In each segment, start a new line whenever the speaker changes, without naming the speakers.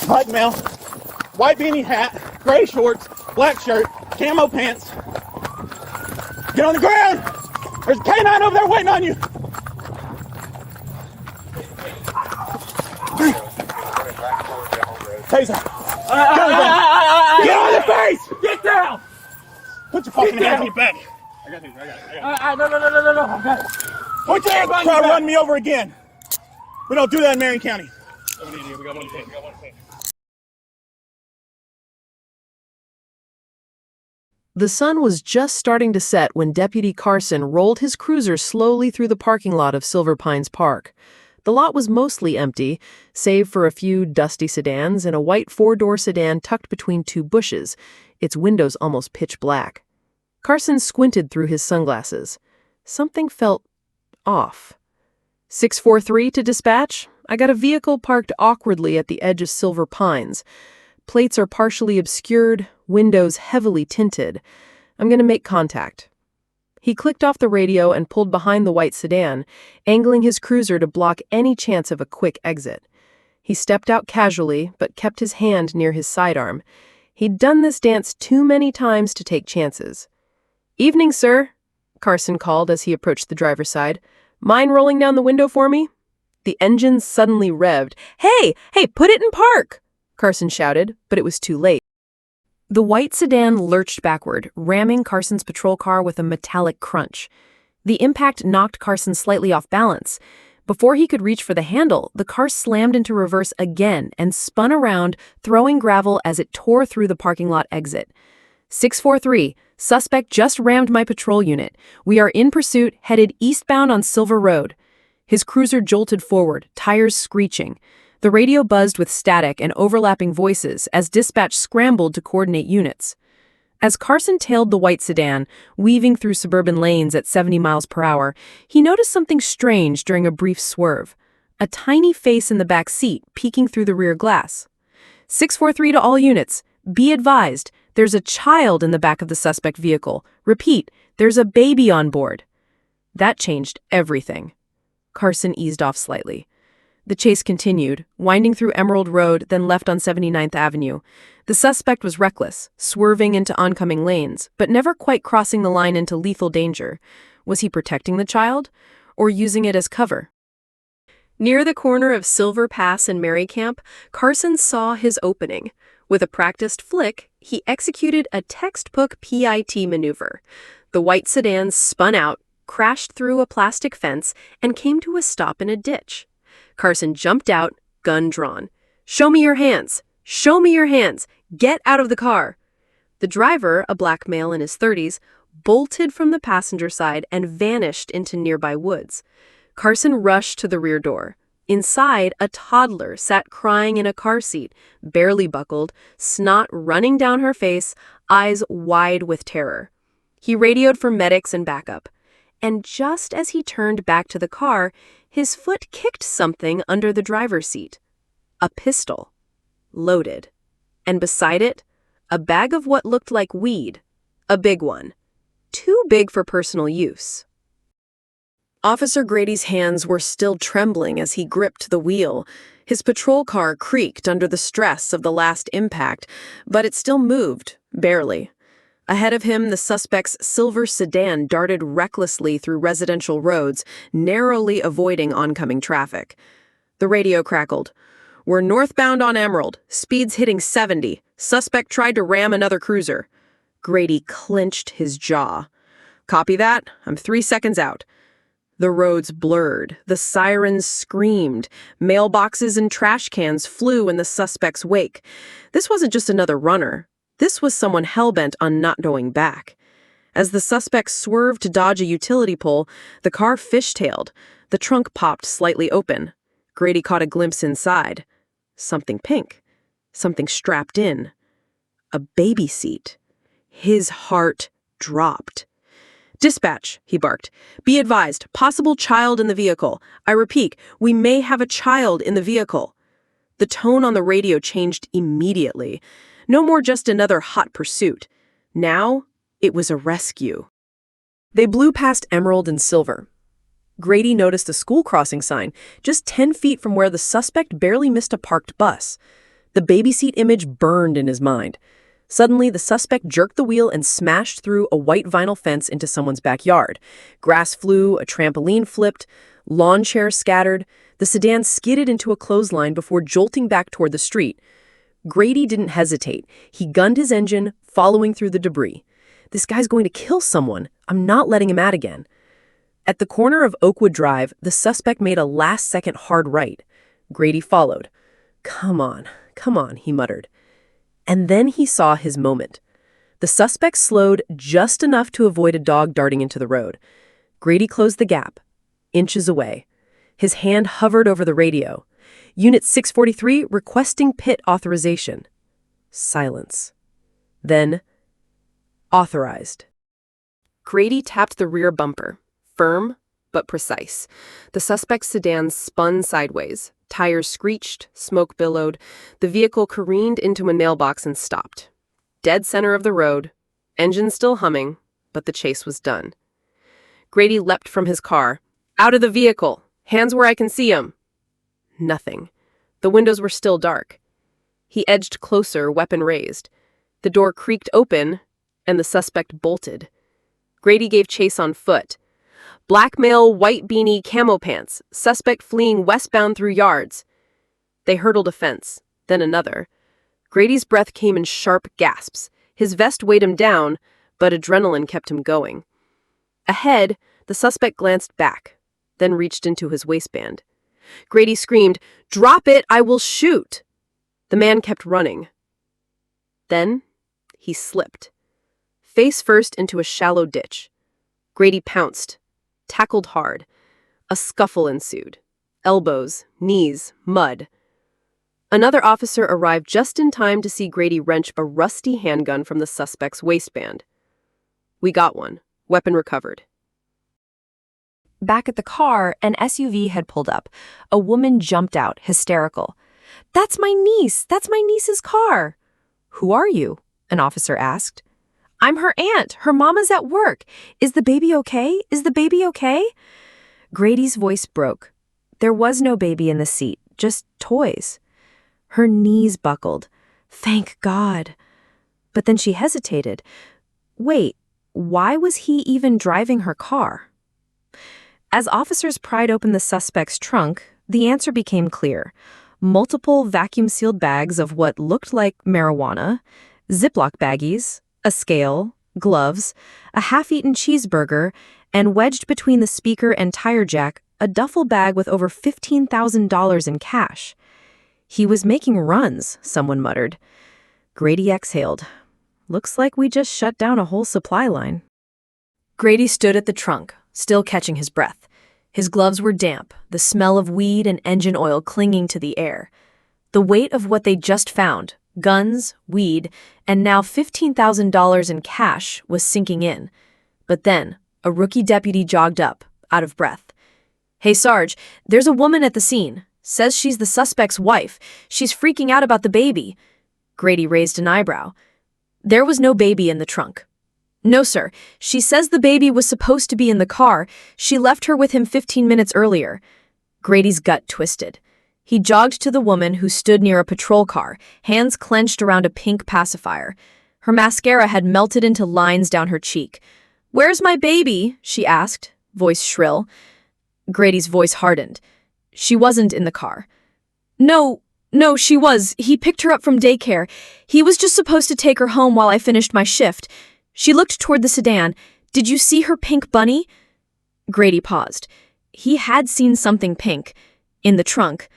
White male, white beanie hat, gray shorts, black shirt, camo pants. Get on the ground! There's a canine over there waiting on you! Taser! Get on the face!
Get down!
Put your fucking hands on your back.
I got it. No. I got it.
Put your hands on your back. Try to run me over again. We don't do that in Marion County.
We got one thing.
The sun was just starting to set when Deputy Carson rolled his cruiser slowly through the parking lot of Silver Pines Park. The lot was mostly empty, save for a few dusty sedans and a white four-door sedan tucked between two bushes, its windows almost pitch black. Carson squinted through his sunglasses. Something felt off. 643 to dispatch. I got a vehicle parked awkwardly at the edge of Silver Pines. Plates are partially obscured, windows heavily tinted. I'm going to make contact. He clicked off the radio and pulled behind the white sedan, angling his cruiser to block any chance of a quick exit. He stepped out casually, but kept his hand near his sidearm. He'd done this dance too many times to take chances. "Evening, sir," Carson called as he approached the driver's side. "Mind rolling down the window for me?" The engine suddenly revved. Hey, put it in park!" Carson shouted, but it was too late. The white sedan lurched backward, ramming Carson's patrol car with a metallic crunch. The impact knocked Carson slightly off balance. Before he could reach for the handle, the car slammed into reverse again and spun around, throwing gravel as it tore through the parking lot exit. 643, suspect just rammed my patrol unit. We are in pursuit, headed eastbound on Silver Road. His cruiser jolted forward, tires screeching. The radio buzzed with static and overlapping voices as dispatch scrambled to coordinate units. As Carson tailed the white sedan, weaving through suburban lanes at 70 miles per hour, he noticed something strange during a brief swerve. A tiny face in the back seat peeking through the rear glass. 643 to all units. Be advised, there's a child in the back of the suspect vehicle. Repeat, there's a baby on board. That changed everything. Carson eased off slightly. The chase continued, winding through Emerald Road, then left on 79th Avenue. The suspect was reckless, swerving into oncoming lanes, but never quite crossing the line into lethal danger. Was he protecting the child, or using it as cover? Near the corner of Silver Pass and Mary Camp, Carson saw his opening. With a practiced flick, he executed a textbook PIT maneuver. The white sedan spun out, crashed through a plastic fence, and came to a stop in a ditch. Carson jumped out, gun drawn. "Show me your hands! Show me your hands! Get out of the car!" The driver, a black male in his 30s, bolted from the passenger side and vanished into nearby woods. Carson rushed to the rear door. Inside, a toddler sat crying in a car seat, barely buckled, snot running down her face, eyes wide with terror. He radioed for medics and backup. And just as he turned back to the car, his foot kicked something under the driver's seat. A pistol. Loaded. And beside it, a bag of what looked like weed. A big one. Too big for personal use. Officer Grady's hands were still trembling as he gripped the wheel. His patrol car creaked under the stress of the last impact, but it still moved, barely. Ahead of him, the suspect's silver sedan darted recklessly through residential roads, narrowly avoiding oncoming traffic. The radio crackled. "We're northbound on Emerald. Speed's hitting 70. Suspect tried to ram another cruiser." Grady clenched his jaw. "Copy that. I'm 3 seconds out." The roads blurred. The sirens screamed. Mailboxes and trash cans flew in the suspect's wake. This wasn't just another runner. This was someone hell-bent on not going back. As the suspect swerved to dodge a utility pole, the car fishtailed. The trunk popped slightly open. Grady caught a glimpse inside. Something pink. Something strapped in. A baby seat. His heart dropped. "Dispatch," he barked. "Be advised, possible child in the vehicle. I repeat, we may have a child in the vehicle." The tone on the radio changed immediately. No more just another hot pursuit. Now, it was a rescue. They blew past Emerald and Silver. Grady noticed a school crossing sign, just 10 feet from where the suspect barely missed a parked bus. The baby seat image burned in his mind. Suddenly, the suspect jerked the wheel and smashed through a white vinyl fence into someone's backyard. Grass flew, a trampoline flipped, lawn chairs scattered. The sedan skidded into a clothesline before jolting back toward the street. Grady didn't hesitate. He gunned his engine, following through the debris. This guy's going to kill someone. I'm not letting him out again. At the corner of Oakwood Drive, the suspect made a last-second hard right. Grady followed. Come on, he muttered. And then he saw his moment. The suspect slowed just enough to avoid a dog darting into the road. Grady closed the gap, inches away. His hand hovered over the radio. Unit 643 requesting pit authorization. Silence. Then, authorized. Grady tapped the rear bumper, firm but precise. The suspect's sedan spun sideways. Tires screeched, smoke billowed. The vehicle careened into a mailbox and stopped. Dead center of the road, engine still humming, but the chase was done. Grady leapt from his car. Out of the vehicle! Hands where I can see 'em! Nothing. The windows were still dark. He edged closer, weapon raised. The door creaked open, and the suspect bolted. Grady gave chase on foot. Black male, white beanie, camo pants. Suspect fleeing westbound through yards. They hurdled a fence, then another. Grady's breath came in sharp gasps. His vest weighed him down, but adrenaline kept him going. Ahead, the suspect glanced back, then reached into his waistband. Grady screamed, "Drop it, I will shoot!" The man kept running. Then, he slipped. Face first into a shallow ditch. Grady pounced, tackled hard. A scuffle ensued. Elbows, knees, mud. Another officer arrived just in time to see Grady wrench a rusty handgun from the suspect's waistband. We got one. Weapon recovered.
Back at the car, an SUV had pulled up. A woman jumped out, hysterical. "That's my niece! That's my niece's car!" "Who are you?" an officer asked. "I'm her aunt. Her mama's at work. Is the baby okay? Is the baby okay?" Grady's voice broke. There was no baby in the seat, just toys. Her knees buckled. Thank God. But then she hesitated. Wait, why was he even driving her car? As officers pried open the suspect's trunk, the answer became clear. Multiple vacuum-sealed bags of what looked like marijuana, Ziploc baggies, a scale, gloves, a half-eaten cheeseburger, and wedged between the speaker and tire jack, a duffel bag with over $15,000 in cash. He was making runs, someone muttered. Grady exhaled. Looks like we just shut down a whole supply line. Grady stood at the trunk, still catching his breath. His gloves were damp, the smell of weed and engine oil clinging to the air. The weight of what they'd just found, guns, weed, and now $15,000 in cash, was sinking in. But then, a rookie deputy jogged up, out of breath. "Hey, Sarge, there's a woman at the scene. Says she's the suspect's wife. She's freaking out about the baby." Grady raised an eyebrow. There was no baby in the trunk. "No, sir. She says the baby was supposed to be in the car. She left her with him 15 minutes earlier." Grady's gut twisted. He jogged to the woman who stood near a patrol car, hands clenched around a pink pacifier. Her mascara had melted into lines down her cheek. "Where's my baby?" she asked, voice shrill. Grady's voice hardened. "She wasn't in the car." No, she was. He picked her up from daycare. He was just supposed to take her home while I finished my shift." She looked toward the sedan. "Did you see her pink bunny?" Grady paused. He had seen something pink. In the trunk.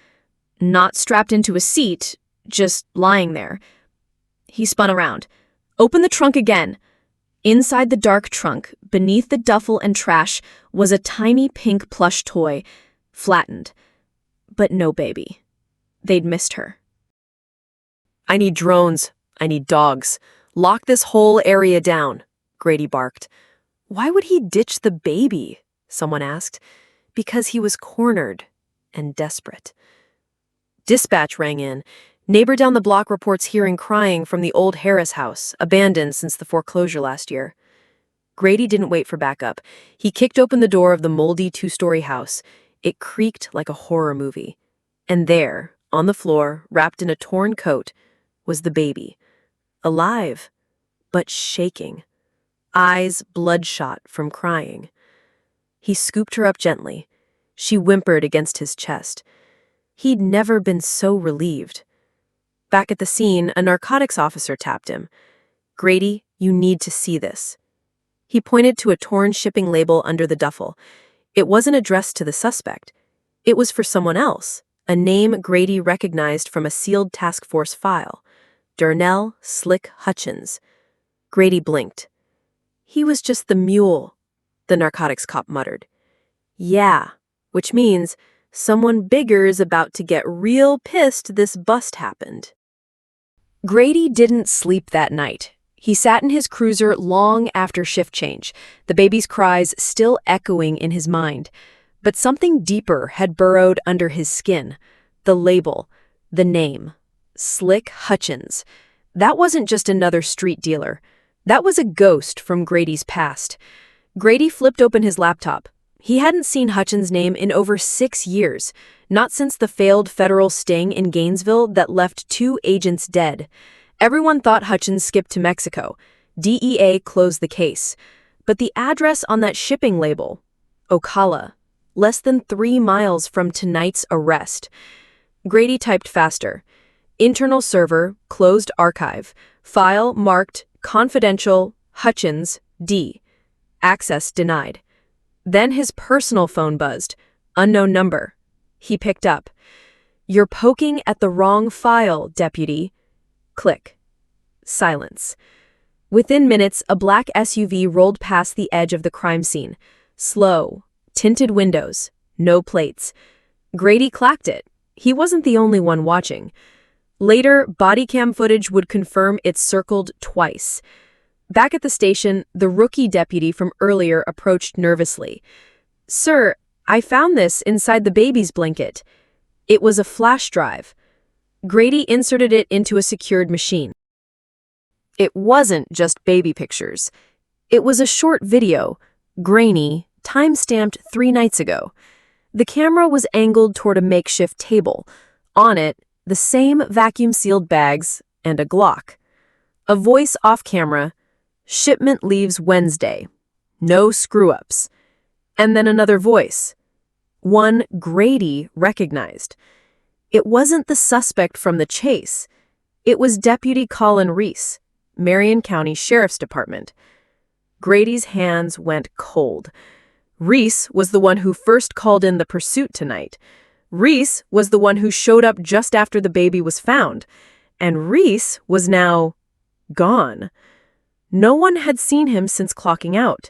Not strapped into a seat, just lying there. He spun around. Opened the trunk again. Inside the dark trunk, beneath the duffel and trash, was a tiny pink plush toy, flattened. But no baby. They'd missed her. "I need drones. I need dogs. Lock this whole area down," Grady barked. "Why would he ditch the baby?" someone asked. "Because he was cornered and desperate." Dispatch rang in. Neighbor down the block reports hearing crying from the old Harris house, abandoned since the foreclosure last year. Grady didn't wait for backup. He kicked open the door of the moldy two-story house. It creaked like a horror movie. And there, On the floor, wrapped in a torn coat, was the baby. Alive, but shaking. Eyes bloodshot from crying. He scooped her up gently. She whimpered against his chest. He'd never been so relieved. Back at the scene, a narcotics officer tapped him. "Grady, you need to see this." He pointed to a torn shipping label under the duffel. It wasn't addressed to the suspect. It was for someone else, a name Grady recognized from a sealed task force file. Darnell Slick Hutchins. Grady blinked. "He was just the mule," the narcotics cop muttered. "Yeah, which means someone bigger is about to get real pissed this bust happened." Grady didn't sleep that night. He sat in his cruiser long after shift change, the baby's cries still echoing in his mind. But something deeper had burrowed under his skin. The label, the name, Slick Hutchins. That wasn't just another street dealer. That was a ghost from Grady's past. Grady flipped open his laptop. He hadn't seen Hutchins' name in over 6 years, not since the failed federal sting in Gainesville that left 2 agents dead. Everyone thought Hutchins skipped to Mexico. DEA closed the case. But the address on that shipping label, Ocala, less than 3 miles from tonight's arrest. Grady typed faster. Internal server, closed archive. File marked confidential, Hutchins, D. Access denied. Then his personal phone buzzed. Unknown number. He picked up. "You're poking at the wrong file, deputy." Click. Silence. Within minutes, a black SUV rolled past the edge of the crime scene. Slow. Tinted windows. No plates. Grady clacked it. He wasn't the only one watching. Later, bodycam footage would confirm it circled twice. Back at the station, the rookie deputy from earlier approached nervously. "Sir, I found this inside the baby's blanket." It was a flash drive. Grady inserted it into a secured machine. It wasn't just baby pictures. It was a short video, grainy, time-stamped 3 nights ago. The camera was angled toward a makeshift table. On it, the same vacuum-sealed bags and a Glock. A voice off-camera, "Shipment leaves Wednesday. No screw-ups." And then another voice. One Grady recognized. It wasn't the suspect from the chase. It was Deputy Colin Reese, Marion County Sheriff's Department. Grady's hands went cold. Reese was the one who first called in the pursuit tonight. Reese was the one who showed up just after the baby was found. And Reese was now gone. No one had seen him since clocking out.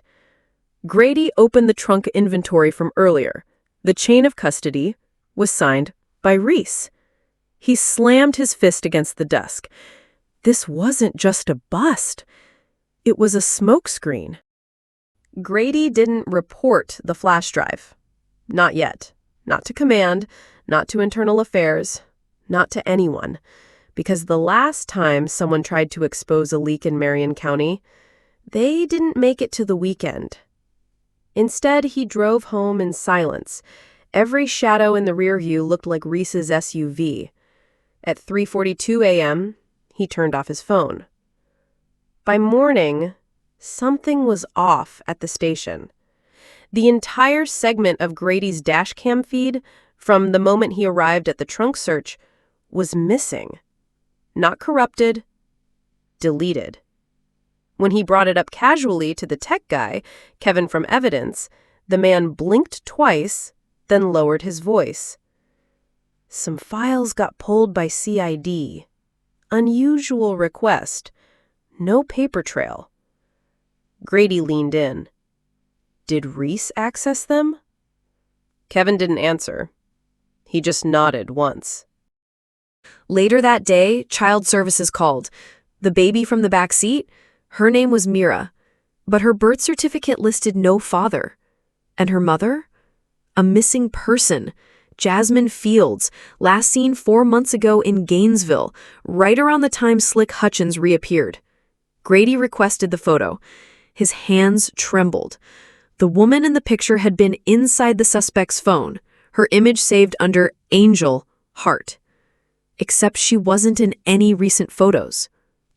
Grady opened the trunk inventory from earlier. The chain of custody was signed by Reese. He slammed his fist against the desk. This wasn't just a bust. It was a smokescreen. Grady didn't report the flash drive. Not yet. Not to command, not to internal affairs, not to anyone. Because the last time someone tried to expose a leak in Marion County, they didn't make it to the weekend. Instead, he drove home in silence. Every shadow in the rear view looked like Reese's SUV. At 3:42 a.m., he turned off his phone. By morning, something was off at the station. The entire segment of Grady's dashcam feed, from the moment he arrived at the trunk search, was missing. Not corrupted, deleted. When he brought it up casually to the tech guy, Kevin from Evidence, the man blinked twice, then lowered his voice. "Some files got pulled by CID. Unusual request. No paper trail." Grady leaned in. Did Reese access them? Kevin didn't answer. He just nodded once. Later that day, Child Services called. The baby from the back seat? Her name was Mira, but her birth certificate listed no father. And her mother? A missing person. Jasmine Fields, last seen 4 months ago in Gainesville, right around the time Slick Hutchins reappeared. Grady requested the photo. His hands trembled. The woman in the picture had been inside the suspect's phone, her image saved under Angel Heart. Except she wasn't in any recent photos,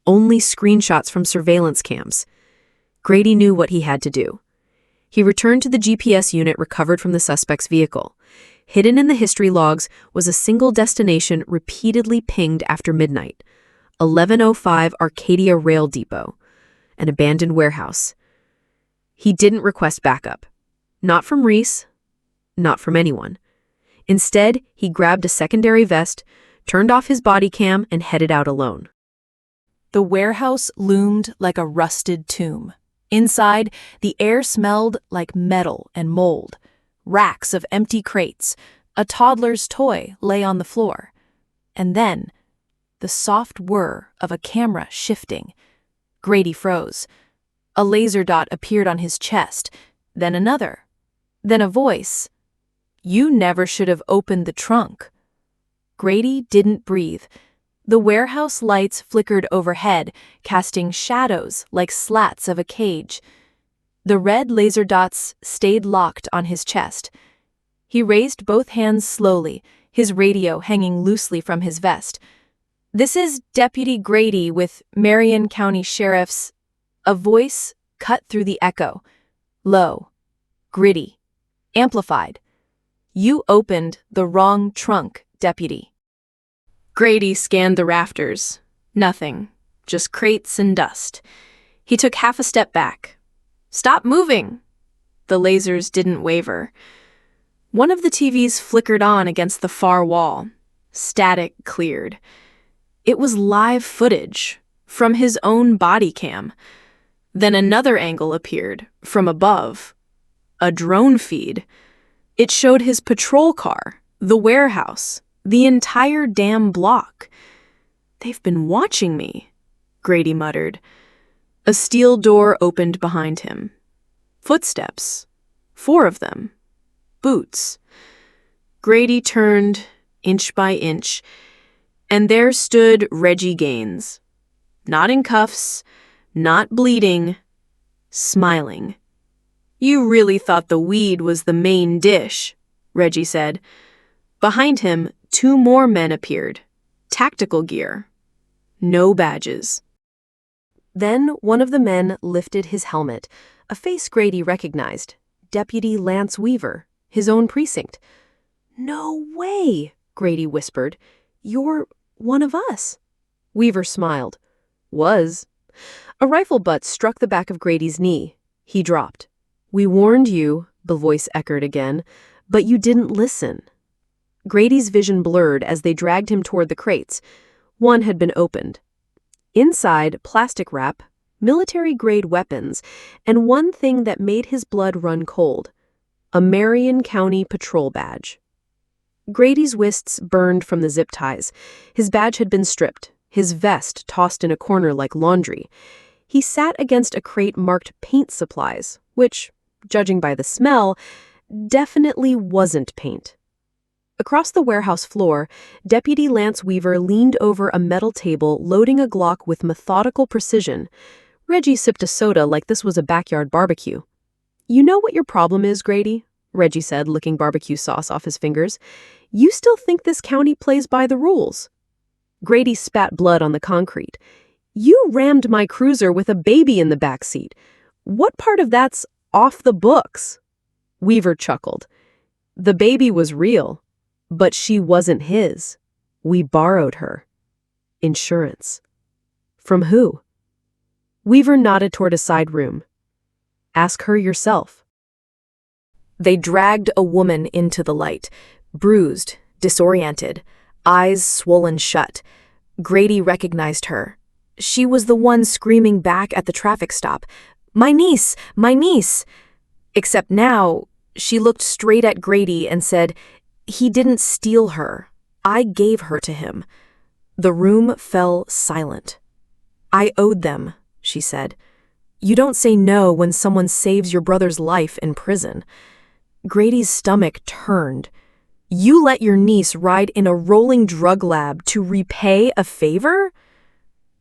only screenshots from surveillance cams. Grady knew what he had to do. He returned to the GPS unit recovered from the suspect's vehicle. Hidden in the history logs was a single destination repeatedly pinged after midnight: 1105 Arcadia Rail Depot, an abandoned warehouse. He didn't request backup. Not from Reese, not from anyone. Instead, he grabbed a secondary vest, turned off his body cam, and headed out alone. The warehouse loomed like a rusted tomb. Inside, the air smelled like metal and mold. Racks of empty crates, a toddler's toy lay on the floor. And then, the soft whir of a camera shifting. Grady froze. A laser dot appeared on his chest, then another. Then a voice. "You never should have opened the trunk." Grady didn't breathe. The warehouse lights flickered overhead, casting shadows like slats of a cage. The red laser dots stayed locked on his chest. He raised both hands slowly, his radio hanging loosely from his vest. "This is Deputy Grady with Marion County Sheriff's..." A voice cut through the echo. Low, gritty, amplified. "You opened the wrong trunk, Deputy." Grady scanned the rafters. Nothing, just crates and dust. He took half a step back. "Stop moving!" The lasers didn't waver. One of the TVs flickered on against the far wall. Static cleared. It was live footage from his own body cam. Then another angle appeared from above. A drone feed. It showed his patrol car, the warehouse, the entire damn block. "They've been watching me," Grady muttered. A steel door opened behind him. Footsteps. 4 of them. Boots. Grady turned, inch by inch, and there stood Reggie Gaines. Not in cuffs, not bleeding, smiling. "You really thought the weed was the main dish," Reggie said. Behind him, 2 more men appeared. Tactical gear. No badges. Then one of the men lifted his helmet, a face Grady recognized. Deputy Lance Weaver, his own precinct. "No way," Grady whispered. "You're one of us." Weaver smiled. "Was." A rifle butt struck the back of Grady's knee. He dropped. "We warned you," the voice echoed again, "but you didn't listen." Grady's vision blurred as they dragged him toward the crates. One had been opened. Inside, plastic wrap, military-grade weapons, and one thing that made his blood run cold: a Marion County patrol badge. Grady's wrists burned from the zip ties. His badge had been stripped, his vest tossed in a corner like laundry. He sat against a crate marked paint supplies, which, judging by the smell, definitely wasn't paint. Across the warehouse floor, Deputy Lance Weaver leaned over a metal table loading a Glock with methodical precision. Reggie sipped a soda like this was a backyard barbecue. "You know what your problem is, Grady?" Reggie said, licking barbecue sauce off his fingers. "You still think this county plays by the rules." Grady spat blood on the concrete. "You rammed my cruiser with a baby in the backseat. What part of that's off the books?" Weaver chuckled. "The baby was real. But she wasn't his. We borrowed her. Insurance." "From who?" Weaver nodded toward a side room. "Ask her yourself." They dragged a woman into the light, bruised, disoriented, eyes swollen shut. Grady recognized her. She was the one screaming back at the traffic stop, "My niece! My niece!" Except now, she looked straight at Grady and said, "He didn't steal her. I gave her to him." The room fell silent. "I owed them," she said. "You don't say no when someone saves your brother's life in prison." Grady's stomach turned. "You let your niece ride in a rolling drug lab to repay a favor?"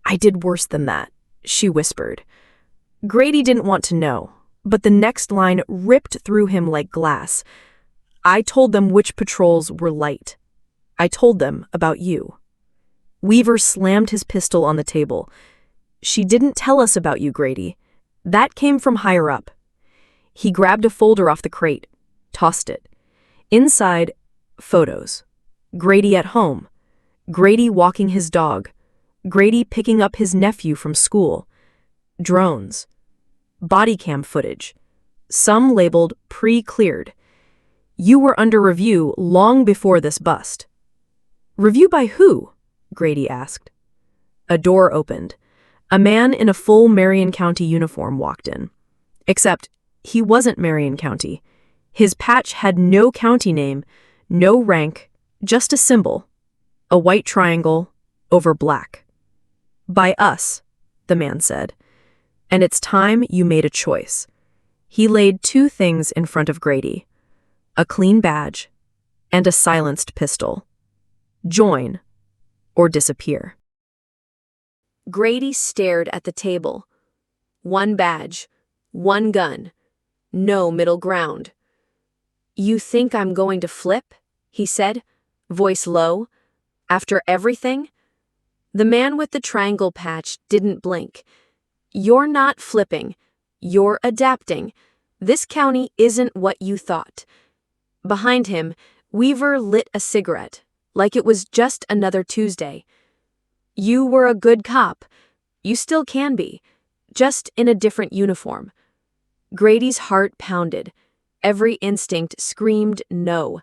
"I did worse than that," she whispered. Grady didn't want to know, but the next line ripped through him like glass. "I told them which patrols were light. I told them about you." Weaver slammed his pistol on the table. "She didn't tell us about you, Grady. That came from higher up." He grabbed a folder off the crate, tossed it. Inside, photos. Grady at home. Grady walking his dog. Grady picking up his nephew from school. Drones. Bodycam footage. Some labeled pre-cleared. "You were under review long before this bust." "Review by who?" Grady asked. A door opened. A man in a full Marion County uniform walked in. Except he wasn't Marion County. His patch had no county name, no rank, just a symbol. A white triangle over black. "By us," the man said. "And it's time you made a choice." He laid two things in front of Grady. A clean badge and a silenced pistol. Join or disappear. Grady stared at the table. One badge, one gun, no middle ground. "You think I'm going to flip?" he said, voice low. "After everything?" The man with the triangle patch didn't blink. "You're not flipping. You're adapting. This county isn't what you thought." Behind him, Weaver lit a cigarette, like it was just another Tuesday. "You were a good cop. You still can be, just in a different uniform." Grady's heart pounded. Every instinct screamed no.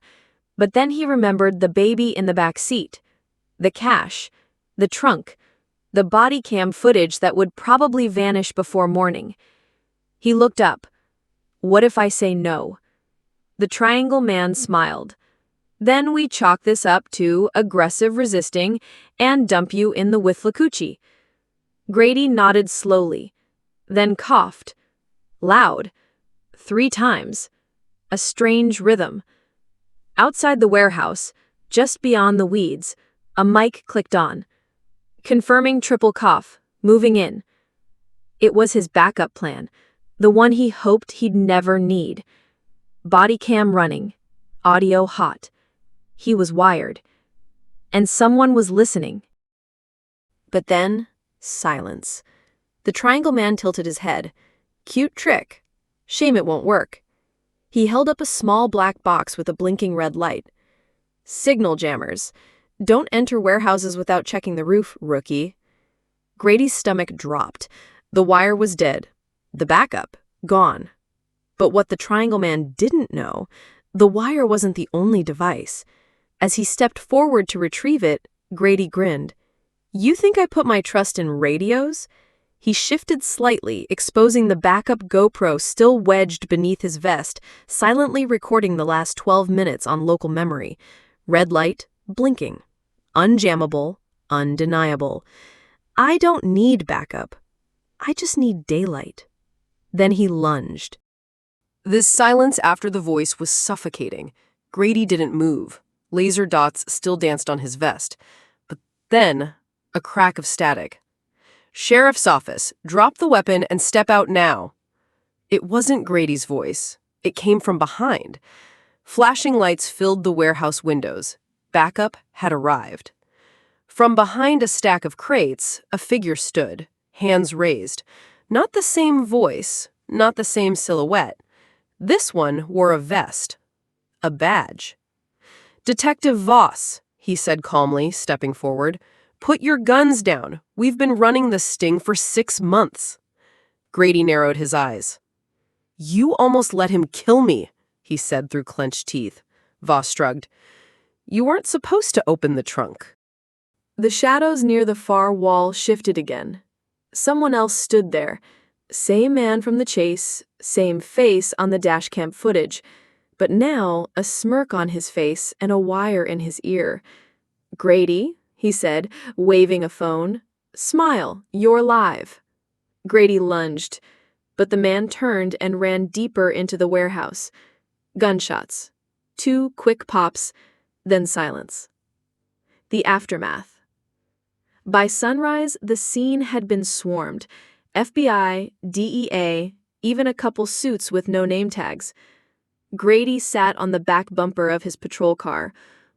But then he remembered the baby in the back seat, the cash, the trunk, the body cam footage that would probably vanish before morning. He looked up. "What if I say no?" The triangle man smiled. "Then we chalk this up to aggressive resisting and dump you in the Withlacoochee." Grady nodded slowly, then coughed. Loud. 3 times. A strange rhythm. Outside the warehouse, just beyond the weeds, a mic clicked on. Confirming triple cough, moving in. It was his backup plan, the one he hoped he'd never need. Body cam running, audio hot. He was wired. And someone was listening. But then, silence. The triangle man tilted his head. Cute trick. Shame it won't work. He held up a small black box with a blinking red light. "Signal jammers. Don't enter warehouses without checking the roof, rookie." Grady's stomach dropped. The wire was dead. The backup, gone. But what the triangle man didn't know, the wire wasn't the only device. As he stepped forward to retrieve it, Grady grinned. "You think I put my trust in radios?" He shifted slightly, exposing the backup GoPro still wedged beneath his vest, silently recording the last 12 minutes on local memory. Red light, blinking. Unjammable, undeniable. "I don't need backup. I just need daylight." Then he lunged. This silence after the voice was suffocating. Grady didn't move. Laser dots still danced on his vest. But then, a crack of static. "Sheriff's office, drop the weapon and step out now." It wasn't Grady's voice. It came from behind. Flashing lights filled the warehouse windows. Backup had arrived. From behind a stack of crates, a figure stood, hands raised. Not the same voice, not the same silhouette. This one wore a vest. A badge. "Detective Voss," he said calmly, stepping forward. "Put your guns down. We've been running this sting for 6 months." Grady narrowed his eyes. "You almost let him kill me," he said through clenched teeth. Voss shrugged. "You weren't supposed to open the trunk." The shadows near the far wall shifted again. Someone else stood there. Same man from the chase, same face on the dashcam footage, but now a smirk on his face and a wire in his ear. "Grady," he said, waving a phone. "Smile, you're live." Grady lunged, but the man turned and ran deeper into the warehouse. Gunshots. 2 quick pops, then silence. The aftermath. By sunrise, the scene had been swarmed. FBI, DEA, even a couple suits with no name tags. Grady sat on the back bumper of his patrol car,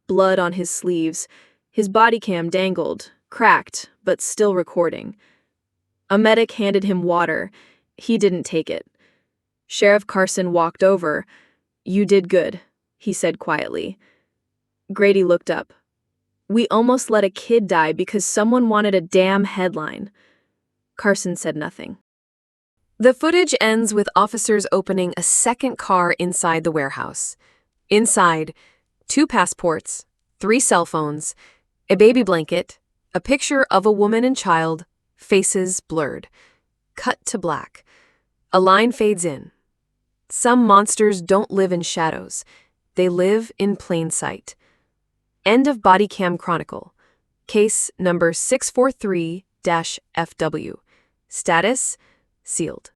blood on his sleeves. His body cam dangled,
cracked, but still recording. A medic handed him water. He didn't take it. Sheriff Carson walked over. "You did good," he said quietly. Grady looked up. "We almost let a kid die because someone wanted a damn headline." Carson said nothing. The footage ends with officers opening a second car inside the warehouse. Inside, 2 passports, 3 cell phones, a baby blanket, a picture of a woman and child, faces blurred. Cut to black. A line fades in. Some monsters don't live in shadows. They live in plain sight. End of Bodycam Chronicle. Case number 643-FW. Status: sealed.